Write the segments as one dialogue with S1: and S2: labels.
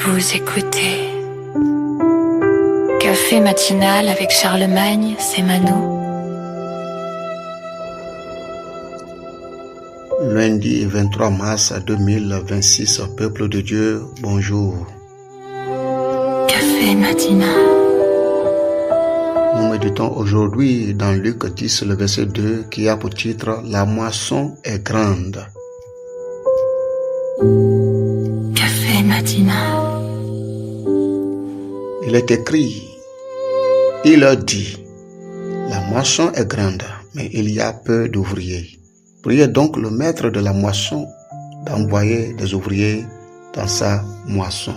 S1: Vous écoutez Café matinal avec Charlemagne, c'est Mano.
S2: Lundi 23 mars 2026, peuple de Dieu, bonjour.
S1: Café matinal.
S2: Nous méditons aujourd'hui dans Luc 10, le verset 2, qui a pour titre « La moisson est grande ».
S1: Café matinal.
S2: Il est écrit, il leur dit, la moisson est grande, mais il y a peu d'ouvriers. Priez donc le maître de la moisson d'envoyer des ouvriers dans sa moisson.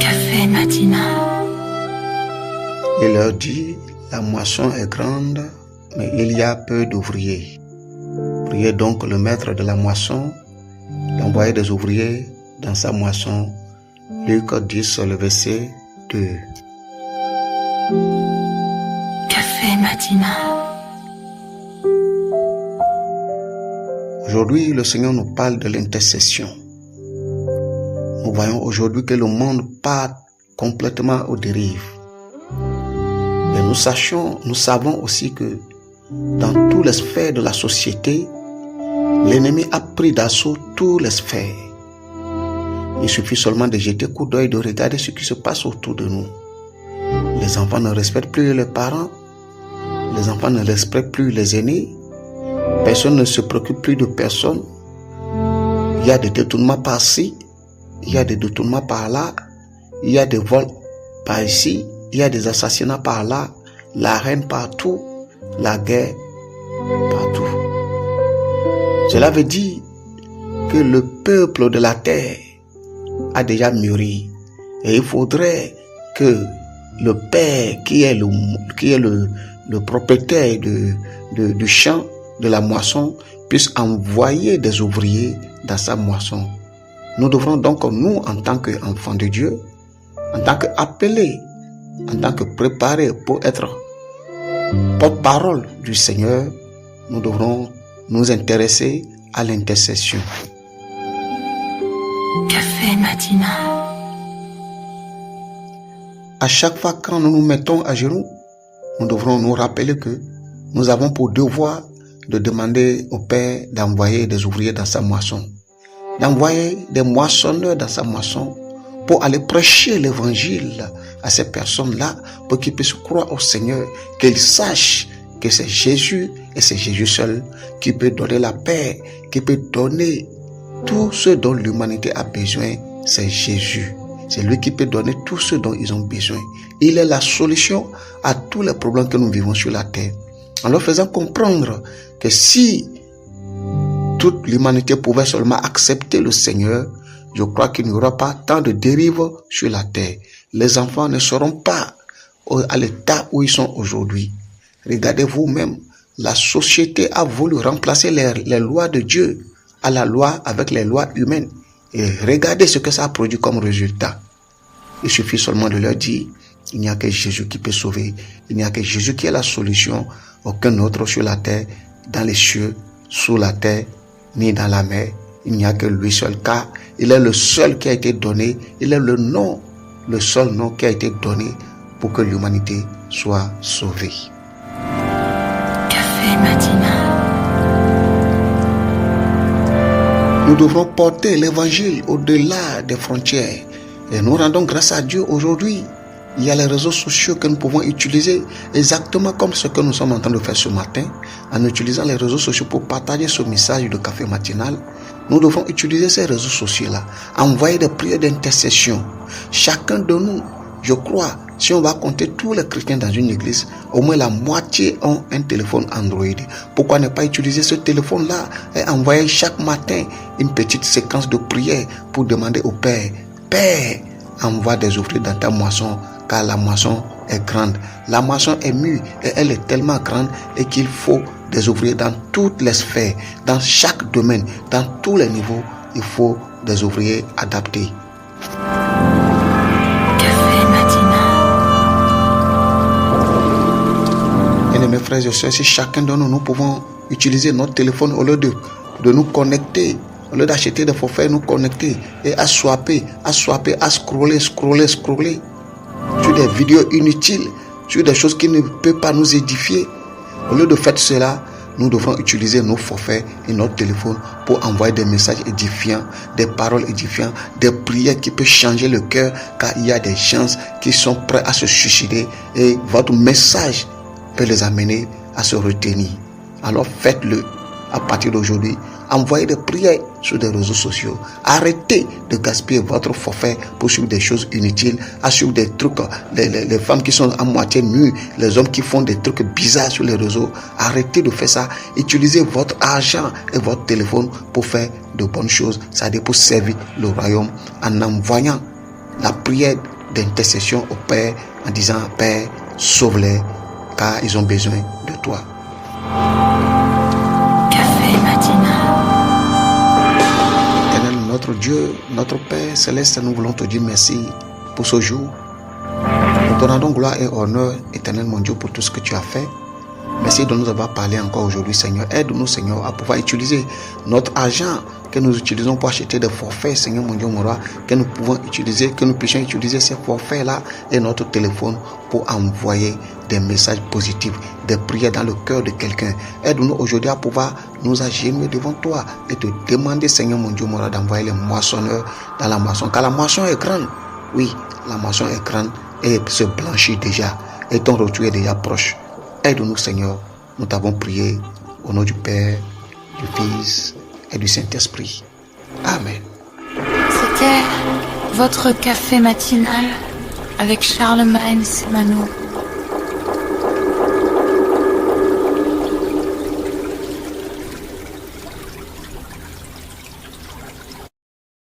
S1: Café matinal.
S2: Il leur dit, la moisson est grande, mais il y a peu d'ouvriers. Priez donc le maître de la moisson d'envoyer des ouvriers dans sa moisson. Luc 10, le verset 2.
S1: Café matinal.
S2: Aujourd'hui, le Seigneur nous parle de l'intercession. Nous voyons aujourd'hui que le monde part complètement aux dérives. Mais nous savons aussi que dans toutes les sphères de la société, l'ennemi a pris d'assaut toutes les sphères. Il suffit seulement de jeter un coup d'œil, de regarder ce qui se passe autour de nous. Les enfants ne respectent plus leurs parents. Les enfants ne respectent plus les aînés. Personne ne se préoccupe plus de personne. Il y a des détournements par-ci. Il y a des détournements par-là. Il y a des vols par-ici. Il y a des assassinats par-là. La haine partout. La guerre partout. Cela veut dire que le peuple de la terre a déjà mûri. Et il faudrait que le Père qui est le propriétaire du champ, de la moisson, puisse envoyer des ouvriers dans sa moisson. Nous devrons donc, nous, en tant qu'enfants de Dieu, en tant qu'appelés, en tant que préparés pour être porte-parole du Seigneur, nous devrons nous intéresser à l'intercession.
S1: Café matinal.
S2: À chaque fois quand nous nous mettons à genoux, nous devrons nous rappeler que nous avons pour devoir de demander au Père d'envoyer des ouvriers dans sa moisson, d'envoyer des moissonneurs dans sa moisson pour aller prêcher l'évangile à ces personnes-là pour qu'ils puissent croire au Seigneur, qu'ils sachent que c'est Jésus et c'est Jésus seul qui peut donner la paix, qui peut donner tout ce dont l'humanité a besoin, c'est Jésus. C'est lui qui peut donner tout ce dont ils ont besoin. Il est la solution à tous les problèmes que nous vivons sur la terre. En leur faisant comprendre que si toute l'humanité pouvait seulement accepter le Seigneur, je crois qu'il n'y aura pas tant de dérives sur la terre. Les enfants ne seront pas à l'état où ils sont aujourd'hui. Regardez vous-même, la société a voulu remplacer les lois de Dieu à la loi avec les lois humaines. Et regardez ce que ça a produit comme résultat. Il suffit seulement de leur dire, il n'y a que Jésus qui peut sauver. Il n'y a que Jésus qui est la solution. Aucun autre sur la terre, dans les cieux, sous la terre, ni dans la mer. Il n'y a que lui seul, car il est le seul qui a été donné. Il est le seul nom qui a été donné pour que l'humanité soit sauvée.
S1: Café matinal.
S2: Nous devrons porter l'évangile au-delà des frontières. Et nous rendons grâce à Dieu aujourd'hui. Il y a les réseaux sociaux que nous pouvons utiliser exactement comme ce que nous sommes en train de faire ce matin. En utilisant les réseaux sociaux pour partager ce message de café matinal, nous devons utiliser ces réseaux sociaux-là. Envoyer des prières d'intercession. Chacun de nous, je crois, si on va compter tous les chrétiens dans une église, au moins la moitié ont un téléphone Android. Pourquoi ne pas utiliser ce téléphone-là et envoyer chaque matin une petite séquence de prière pour demander au Père, Père, envoie des ouvriers dans ta moisson, car la moisson est grande. La moisson est mûre et elle est tellement grande et qu'il faut des ouvriers dans toutes les sphères, dans chaque domaine, dans tous les niveaux. Il faut des ouvriers adaptés. Mes frères et sœurs, si chacun de nous pouvons utiliser notre téléphone au lieu de nous connecter Au lieu d'acheter des forfaits, nous connecter et à swapper, à scroller sur des vidéos inutiles, sur des choses qui ne peuvent pas nous édifier. Au lieu de faire cela, nous devrons utiliser nos forfaits et notre téléphone pour envoyer des messages édifiants, des paroles édifiantes, des prières qui peuvent changer le cœur, car il y a des gens qui sont prêts à se suicider et votre message peut les amener à se retenir. Alors faites-le à partir d'aujourd'hui. Envoyez des prières sur des réseaux sociaux. Arrêtez de gaspiller votre forfait pour suivre des choses inutiles, à suivre des trucs, les femmes qui sont à moitié nues, les hommes qui font des trucs bizarres sur les réseaux. Arrêtez de faire ça. Utilisez votre argent et votre téléphone pour faire de bonnes choses, c'est-à-dire pour servir le royaume, en envoyant la prière d'intercession au Père, en disant: Père, sauve-les, car ils ont besoin de toi.
S1: Café matinal.
S2: Notre Dieu, notre Père Céleste, nous voulons te dire merci pour ce jour. Nous te rendons gloire et honneur, éternel mon Dieu, pour tout ce que tu as fait. Merci de nous avoir parlé encore aujourd'hui, Seigneur. Aide-nous, Seigneur, à pouvoir utiliser notre argent que nous utilisons pour acheter des forfaits, Seigneur mon Dieu, mon roi, que nous puissions utiliser ces forfaits-là et notre téléphone pour envoyer des messages positifs, des prières dans le cœur de quelqu'un. Aide-nous aujourd'hui à pouvoir nous agenouiller devant toi et te demander, Seigneur mon Dieu, mon roi, d'envoyer les moissonneurs dans la moisson, car la moisson est grande. Oui, la moisson est grande et se blanchit déjà et ton retour est déjà proche. Aide-nous, Seigneur. Nous t'avons prié au nom du Père, du Fils et du Saint-Esprit. Amen.
S1: C'était votre café matinal avec Charlemagne Semano.